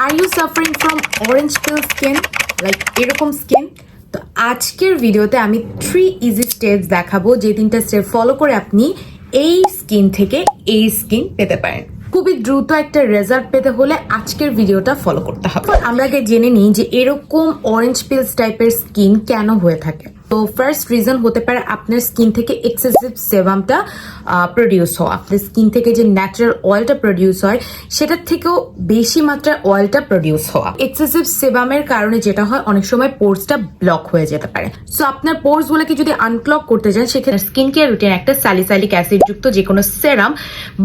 R you suffering from orange peel skin, like এরকম skin? তো আজকের ভিডিওতে আমি 3 ইজি স্টেপস দেখাবো, যে 3টা স্টেপ ফলো করে আপনি এই স্কিন থেকে এই স্কিন পেতে পারেন। খুবই দ্রুত একটা রেজাল্ট পেতে হলে আজকের ভিডিওটা ফলো করতে হবে। আমরা আগে জেনে নিই যে এরকম অরেঞ্জ পিলস টাইপের স্কিন কেন হয়ে থাকে। তো ফার্স্ট রিজন হতে পারে আপনার স্কিন থেকে এক্সেসিভ সেবামটা প্রডিউস হওয়া। আপনার স্কিন থেকে যে ন্যাচারাল অয়েলটা প্রডিউস হয় সেটার থেকেও বেশি মাত্রায় অয়েলটা প্রডিউস হওয়া। এক্সেসিভ সেবামের কারণে যেটা হয়, অনেক সময় পোর্সটা ব্লক হয়ে যেতে পারে। সো আপনার পোর্স গুলোকে যদি আনক্লক করতে চান, সেক্ষেত্রে স্কিন কেয়ার রুটিন একটা স্যালিসাইলিক অ্যাসিড যুক্ত যে কোনো সেরাম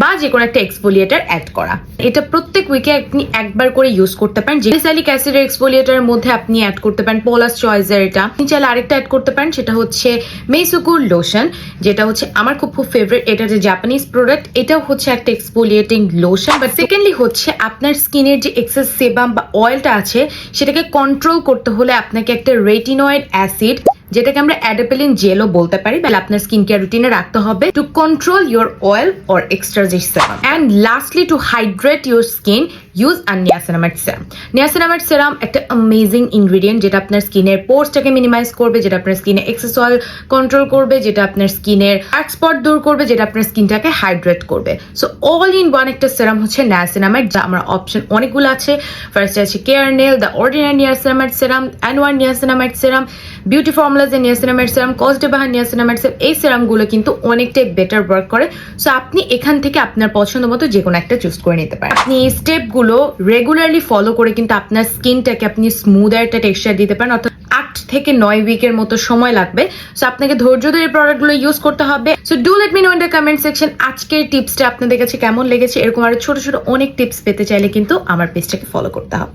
বা যে কোনো একটা এক্সফোলিয়েটার অ্যাড করা। এটা প্রত্যেক উইকে আপনি একবার করে ইউজ করতে পারেন। স্যালিসাইলিক অ্যাসিডের এক্সফোলিয়েটারের মধ্যে আপনি অ্যাড করতে পারেন পলাস চয়েসের, এটা আপনি চাইলে আরেকটা অ্যাড করতে পারেন, সেটা হচ্ছে মেইসুকুর লোশন, যেটা হচ্ছে আমার খুব ফেভারিট। এটা যে জাপানিজ প্রোডাক্ট, এটাও হচ্ছে একটা এক্সফোলিয়েটিং লোশন। বাট সেকেন্ডলি হচ্ছে আপনার স্কিনের যে এক্সেস সেবাম বা অয়েলটা আছে সেটাকে কন্ট্রোল করতে হলে আপনাকে একটা রেটিনয়েড অ্যাসিড, যেটাকে আমরা অ্যাডাপেলিন জেলও বলতে পারি, তাহলে আপনার স্কিন কেয়ার রুটিনে রাখতে হবে to control your oil or extra যে serum. And lastly to hydrate your skin, use আর নিয়াসিনামাইড সেরাম। নিয়াসিনামাইড সেরাম একটা অ্যামেজিং ইনগ্রিডিয়েন্ট, যেটা আপনার স্কিনের পোর্সটাকে মিনিমাইজ করবে, যেটা আপনার স্কিনে এক্সেস অয়েল কন্ট্রোল করবে, যেটা আপনার স্কিনের ডার্ক স্পট দূর করবে, যেটা আপনার স্কিনটাকে হাইড্রেট করবে। সো অল ইন ওয়ান একটা সেরাম হচ্ছে নিয়াসিনামাইড, যা আমার অপশন অনেকগুলো আছে। ফার্স্ট আছে care nail, the ordinary niacinamide serum, অ্যানোয়ার niacinamide serum, beauty formula যে নিয়াসিনামাইড সেরাম, কস্টে বাহার নিয়াসিনামাইড সেরাম। এই সেরামগুলো কিন্তু অনেকটাই বেটার ওয়ার্ক করে। সো আপনি এখান থেকে আপনার পছন্দ মতো যে কোনো একটা চুজ করে নিতে পারেন। আপনি এই স্টেপগুলো রেগুলারলি ফলো করে কিন্তু আপনার স্কিনটাকে আপনি স্মুথ একটা টেক্সচার দিতে পারেন। অর্থাৎ 8 থেকে 9 উইকের মতো সময় লাগবে। সো আপনাকে ধৈর্য ধরে এই প্রোডাক্টগুলো ইউজ করতে হবে। So do let me no in the comment section আজকের টিপসটা আপনাদের কাছে কেমন লেগেছে। এরকম আরো ছোট ছোট অনেক টিপস পেতে চাইলে কিন্তু আমার পেজটাকে ফলো করতে হবে।